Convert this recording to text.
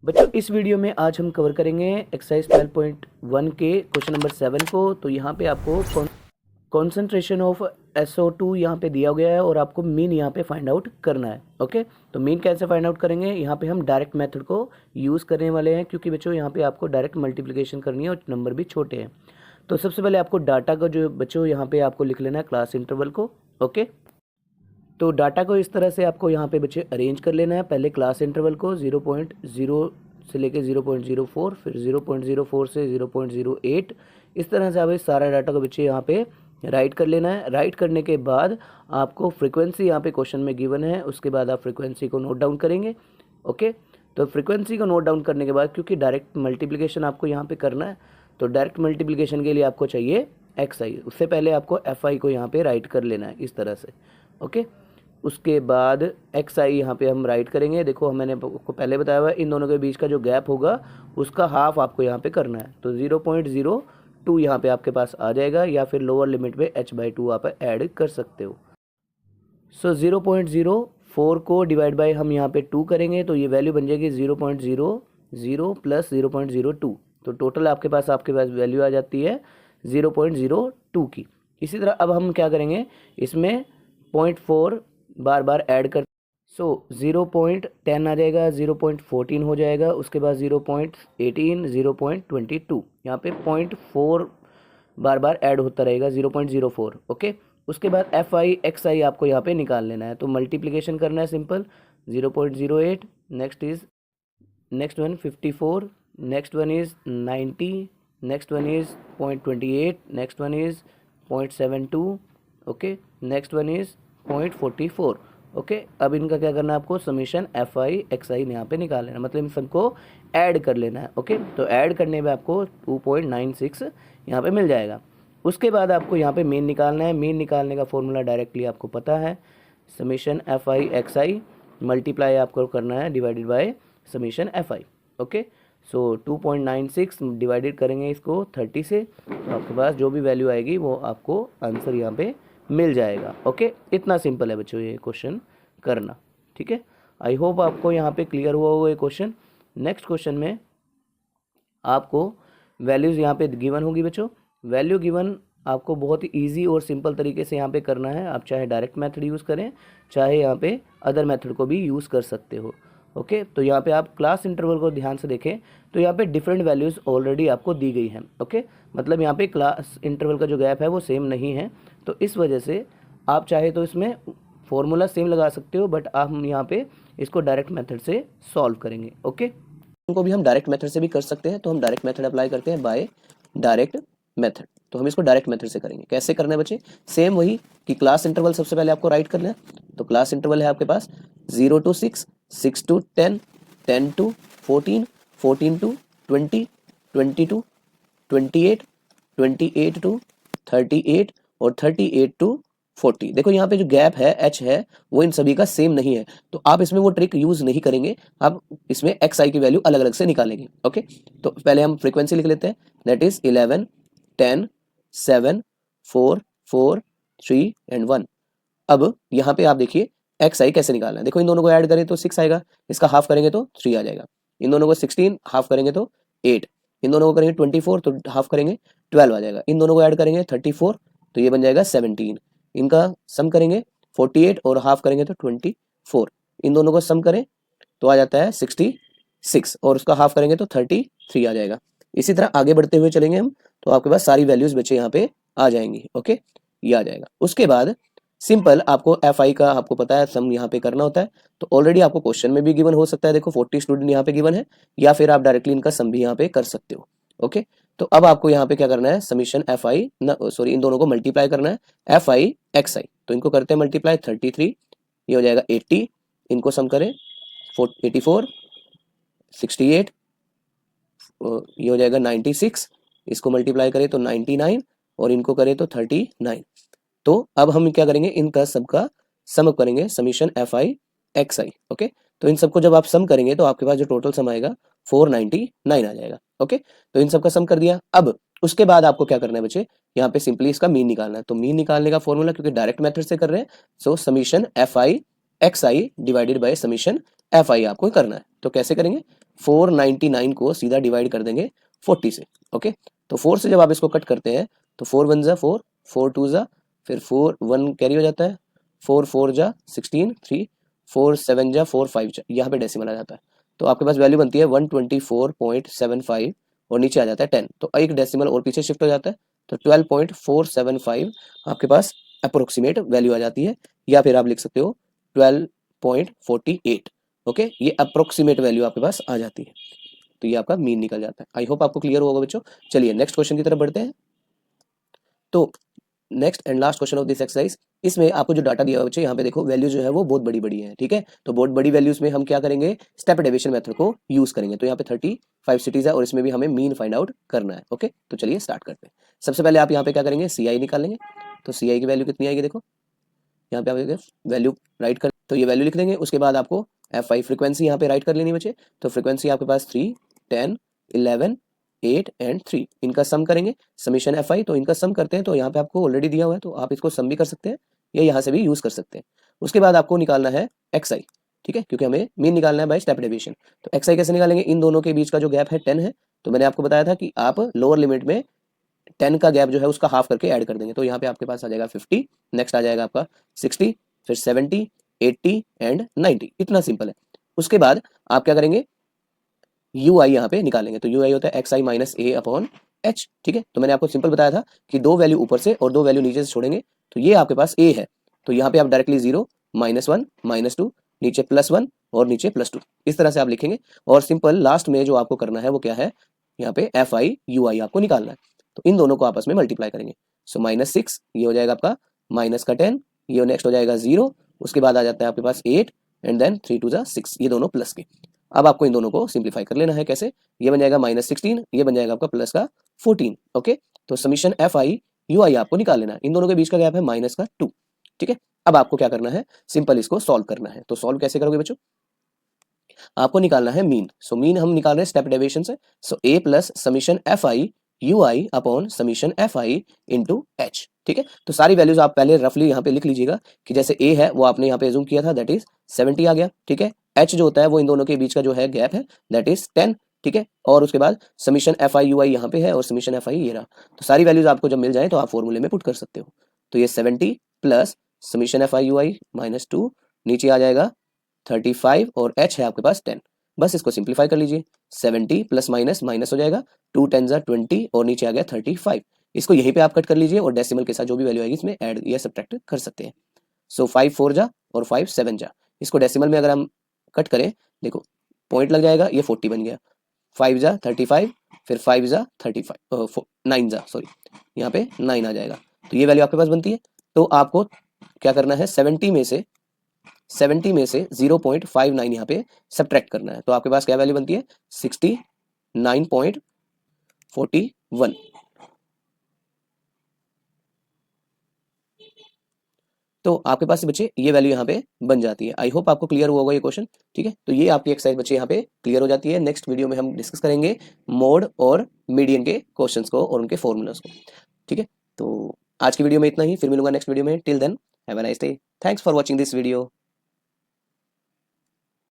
बच्चों इस वीडियो में आज हम कवर करेंगे एक्सरसाइज 12.1 के क्वेश्चन नंबर 7 को। तो यहाँ पे आपको कॉन्सेंट्रेशन ऑफ SO2 यहाँ पे दिया गया है और आपको मीन यहाँ पे फाइंड आउट करना है। ओके, तो मीन कैसे फाइंड आउट करेंगे, यहाँ पे हम डायरेक्ट मेथड को यूज़ करने वाले हैं क्योंकि बच्चों यहाँ पे आपको डायरेक्ट मल्टीप्लिकेशन करनी है और नंबर भी छोटे हैं। तो सबसे पहले आपको डाटा का जो बच्चों यहाँ पे आपको लिख लेना है क्लास इंटरवल को। ओके, तो डाटा को इस तरह से आपको यहाँ पे बच्चे अरेंज कर लेना है। पहले क्लास इंटरवल को 0.0 से लेके 0.04, फिर 0.04 से 0.08, इस तरह से आप इस सारा डाटा को बच्चे यहाँ पे राइट कर लेना है। राइट करने के बाद आपको फ्रीक्वेंसी यहाँ पे क्वेश्चन में गिवन है, उसके बाद आप फ्रीक्वेंसी को नोट डाउन करेंगे। ओके, तो फ्रीक्वेंसी को नोट डाउन करने के बाद क्योंकि डायरेक्ट मल्टीप्लिकेशन आपको यहाँ पे करना है, तो डायरेक्ट मल्टीप्लिकेशन के लिए आपको चाहिए XI। उससे पहले आपको FI को यहाँ पे राइट कर लेना है इस तरह से। ओके, उसके बाद XI यहाँ पे हम राइट करेंगे। देखो मैंने आपको पहले बताया हुआ है इन दोनों के बीच का जो गैप होगा उसका हाफ आपको यहाँ पे करना है। तो 0.02 यहाँ पे आपके पास आ जाएगा, या फिर लोअर लिमिट में h/2 आप ऐड कर सकते हो। सो 0.04 को डिवाइड बाय हम यहाँ पे 2 करेंगे तो ये वैल्यू बन जाएगी 0.00 प्लस 0.02। तो टोटल आपके पास वैल्यू आ जाती है 0.02 की। इसी तरह अब हम क्या करेंगे, इसमें 0.4 बार बार ऐड कर, सो 0.10 आ जाएगा, 0.14 हो जाएगा, उसके बाद 0.18, 0.22, यहाँ पे 0.4 बार बार ऐड होता रहेगा, 0.04। ओके, उसके बाद FI XI आपको यहाँ पे निकाल लेना है। तो मल्टीप्लिकेशन करना है simple, 0.08, next one 54, next one is 90, next one is 0.28, next one is 0.72, okay, next one is 0.44। Okay, अब इनका क्या करना है, आपको समीशन FI XI यहाँ पे निकाल लेना, मतलब इन सबको ऐड कर लेना है। ओके, तो ऐड करने में आपको 2.96 यहाँ पे मिल जाएगा। उसके बाद आपको यहाँ पे मीन निकालना है। मीन निकालने का फॉर्मूला डायरेक्टली आपको पता है, समीशन FI XI मल्टीप्लाई आपको करना है divided by summation FI। Okay, so 2.96 divided करेंगे इसको 30 से, तो आपके पास जो भी वैल्यू आएगी वो आपको आंसर यहाँ पे मिल जाएगा। ओके, इतना सिंपल है बच्चों ये क्वेश्चन करना। ठीक है, आई होप आपको यहाँ पे क्लियर हुआ होगा ये क्वेश्चन। नेक्स्ट क्वेश्चन में आपको वैल्यूज़ यहाँ पे गिवन होगी बच्चों। वैल्यू गिवन आपको बहुत ही ईजी और सिंपल तरीके से यहाँ पे करना है। आप चाहे डायरेक्ट मेथड यूज़ करें, चाहे यहाँ पे अदर मेथड को भी यूज़ कर सकते हो। ओके, तो यहाँ पे आप क्लास इंटरवल को ध्यान से देखें तो यहाँ पे डिफरेंट वैल्यूज़ ऑलरेडी आपको दी गई हैं। ओके, मतलब यहाँ पे क्लास इंटरवल का जो गैप है वो सेम नहीं है, तो इस वजह से आप चाहे तो इसमें फॉर्मूला सेम लगा सकते हो, बट हम यहाँ पे इसको डायरेक्ट मेथड से सॉल्व करेंगे। ओके, उनको भी हम डायरेक्ट मेथड से भी कर सकते हैं, तो हम डायरेक्ट मेथड अप्लाई करते हैं बाय डायरेक्ट मेथड। तो हम इसको डायरेक्ट मेथड से करेंगे। कैसे करना है बच्चे, सेम वही कि क्लास इंटरवल सबसे पहले आपको राइट करना है। तो क्लास इंटरवल है आपके पास 0 to 6, 6 to 10, 10 to 14, 14 to 20, 20 to 28, 28 to 38 और 38 to 40। देखो यहाँ पे जो गैप है h है वो इन सभी का सेम नहीं है, तो आप इसमें वो ट्रिक यूज नहीं करेंगे, आप इसमें XI की वैल्यू अलग अलग से निकालेंगे। ओके, तो पहले हम फ्रीक्वेंसी लिख लेते हैं, दैट इज 11, 10, 7, 4, 4, 3 एंड 1। अब यहाँ पे आप देखिए XI कैसे निकालना है। देखो इन दोनों को ऐड करें तो 6 आएगा, इसका हाफ करेंगे तो 3 आ जाएगा, इन दोनों को 16 हाफ करेंगे तो 8, इन दोनों को करेंगे 24 तो हाफ करेंगे 12 आ जाएगा, इन दोनों को ऐड करेंगे 34 तो ये बन जाएगा 17, इनका सम करेंगे 48 और हाफ करेंगे तो 24, इन दोनों को सम करें तो आ जाता है 66 और उसका हाफ करेंगे तो 33 आ जाएगा। इसी तरह आगे बढ़ते हुए चलेंगे हम, तो आपके पास सारी वैल्यूज बच्चे यहाँ पे आ जाएंगी। ओके, ये आ जाएगा। उसके बाद सिंपल आपको FI का आपको पता है सम यहाँ पे करना होता है, तो ऑलरेडी आपको क्वेश्चन में भी गिवन हो सकता है। देखो 40 स्टूडेंट यहाँ पे गिवन है, या फिर आप डायरेक्टली इनका सम भी यहाँ पे कर सकते हो। ओके, तो अब आपको यहाँ पे क्या करना है, समीशन FI इन दोनों को मल्टीप्लाई करना है FI XI। तो इनको करते हैं मल्टीप्लाई, 33 ये हो जाएगा 80, इनको सम करें 84, 68 ये हो जाएगा 96, इसको मल्टीप्लाई करें तो 99 और इनको करें तो 39। तो अब हम क्या करेंगे, इनका सबका सम करेंगे समीशन FI XI। ओके, तो इन सबको जब आप सम करेंगे तो आपके पास जो टोटल सम आएगा 499 आ जाएगा। ओके, तो इन सबका सम कर दिया। अब उसके बाद आपको क्या करना है बच्चे, यहाँ पे सिंपली इसका मीन निकालना है। तो मीन निकालने का फॉर्मूला क्योंकि डायरेक्ट मेथड से कर रहे हैं, so summation FI XI divided by summation F I आपको करना है। तो कैसे करेंगे, 499 को सीधा डिवाइड कर देंगे 40 से। ओके, तो 4 से जब आप इसको कट करते हैं तो 4 1 जा 4, 4 2 जा, फिर 4 1 कैरी हो जाता है, 4 4 जा 16, 3 4 7 जा 4 5 जा, यहाँ पे डेसिमल आ जाता है। तो आपके पास वैल्यू बनती है 124.75 और नीचे आ जाता है 10, तो एक डेसिमल और पीछे शिफ्ट हो जाता है, तो 12.475 आपके पास अप्रोक्सीमेट वैल्यू आ जाती है, या फिर आप लिख सकते हो 12.48। ओके, ये अप्रोक्सीमेट वैल्यू आपके पास आ जाती है, तो ये आपका मीन निकल जाता है। आई होप आपको क्लियर होगा बच्चों। चलिए नेक्स्ट क्वेश्चन की तरफ बढ़ते हैं। तो next and last question of this exercise, इसमें आपको जो डाटा दिया हुआ बच्चे, यहाँ पे देखो वैल्यू जो है वो बहुत बड़ी बड़ी है, ठीक है। तो बहुत बड़ी वैल्यूज में हम क्या करेंगे, स्टेप डेविएशन मेथड को यूज करेंगे। तो यहाँ पे 35 सिटीज है और इसमें भी हमें मीन फाइंड आउट करना है। ओके, तो चलिए स्टार्ट करते हैं। सबसे पहले आप यहाँ पे क्या करेंगे, सी आई निकालेंगे। तो सी आई की वैल्यू कितनी आएगी, देखो यहाँ पे आप वैल्यू राइट कर, तो ये वैल्यू लिख देंगे। उसके बाद आपको एफ आई फ्रीक्वेंसी यहाँ पे राइट कर लेनी बच्चे। तो फ्रीक्वेंसी आपके पास 3 10 11 8 एंड 3, इनका सम करेंगे, समीशन एफ आई। तो इनका सम करते हैं, तो यहाँ पे आपको ऑलरेडी दिया हुआ है, तो आप इसको सम भी कर सकते हैं या यहाँ से भी यूज कर सकते हैं। उसके बाद आपको निकालना है एक्स आई, ठीक है, क्योंकि हमें मीन निकालना है बाय स्टेप डेविएशन। तो एक्स आई कैसे निकालेंगे, इन दोनों के बीच का जो गैप है 10 है, तो मैंने आपको बताया था कि आप लोअर लिमिट में 10 का गैप जो है उसका हाफ करके ऐड कर देंगे। तो यहाँ पे आपके पास आ जाएगा 50, नेक्स्ट आ जाएगा आपका 60, फिर 70 80 एंड 90, इतना सिंपल है। उसके बाद आप क्या करेंगे, यू आई यहाँ पे निकालेंगे। तो यू आई होता है एक्स आई माइनस ए अपॉन एच, ठीक है। तो मैंने आपको सिंपल बताया था कि दो वैल्यू ऊपर से और दो वैल्यू नीचे से छोड़ेंगे, तो ये आपके पास ए है, तो यहाँ पे आप डायरेक्टली 0 -1 -2, नीचे +1 और नीचे +2, इस तरह से आप लिखेंगे। और सिंपल लास्ट में जो आपको करना है वो क्या है, यहाँ पे एफ आई यू आई आपको निकालना है। तो इन दोनों को आपस में मल्टीप्लाई करेंगे। सो -6 ये हो जाएगा आपका, माइनस का 10, ये नेक्स्ट हो जाएगा 0, उसके बाद आ जाता है आपके पास 8 एंड देन 3 2 6, ये दोनों प्लस के। अब आपको इन दोनों को सिंप्लीफाई कर लेना है। कैसे, ये बन जाएगा -16, ये बन जाएगा आपका प्लस का 14। ओके, तो समीशन एफ आई यू आई आपको निकाल लेना है। इन दोनों के बीच का गैप है -2, ठीक है। अब आपको क्या करना है, सिंपल इसको सॉल्व करना है। तो सॉल्व कैसे करोगे बच्चों, आपको निकालना है मीन। सो मीन हम निकाल रहे हैं स्टेप डेविएशन से। So A plus summation F I U I upon summation F I into H, ठीक है। तो सारी वैल्यूज आप पहले रफली यहाँ पे लिख लीजिएगा कि जैसे ए है वो आपने यहाँ पे एज्यूम किया था, दैट इज 70 आ गया, ठीक है। एच जो होता है वो इन दोनों के बीच का जो है गैप है, दैट इज 10, ठीक है। और उसके बाद समीशन एफ आई यू आई यहाँ पे है और समीशन एफ आई ये रहा। तो सारी वैल्यूज आपको जब मिल जाए तो आप फॉर्मूले में पुट कर सकते हो। तो ये 70 plus summation F I U I -2, नीचे आ जाएगा 35 और h है आपके पास 10। बस इसको सिंप्लीफाई कर लीजिए, 70 प्लस माइनस माइनस हो जाएगा, 2 10 20 और नीचे आ गया 35। इसको यहीं पे आप कट कर लीजिए और डेसिमल के साथ जो भी वैल्यू आएगी इसमें ऐड या सब्ट्रैक्ट कर सकते हैं। सो 5 4 जा और 5 7 जा, इसको डेसिमल में अगर हम कट करें, देखो पॉइंट लग जाएगा, ये 40 बन गया। 5 जा 35, फिर 5 जा 35, 9 जा सॉरी, यहाँ पे 9 आ जाएगा। तो ये वैल्यू आपके पास बनती है। तो आपको क्या करना है, 70 में से 0.59 यहाँ पे सब्ट्रैक्ट करना है। तो आपके पास क्या वैल्यू बनती है, 69.41। तो आपके पास से बच्चे ये वैल्यू यहाँ पे बन जाती है। आई होप आपको क्लियर हुआ होगा ये क्वेश्चन, ठीक है। तो ये आपकी एक्सरसाइज बच्चे यहाँ पे क्लियर हो जाती है। नेक्स्ट वीडियो में हम डिस्कस करेंगे मोड और मीडियन के क्वेश्चंस को और उनके फॉर्मूलाज को, ठीक है। तो आज की वीडियो में इतना ही, फिर मिलूंगा नेक्स्ट वीडियो में। Till then have a nice day, thanks for watching this video.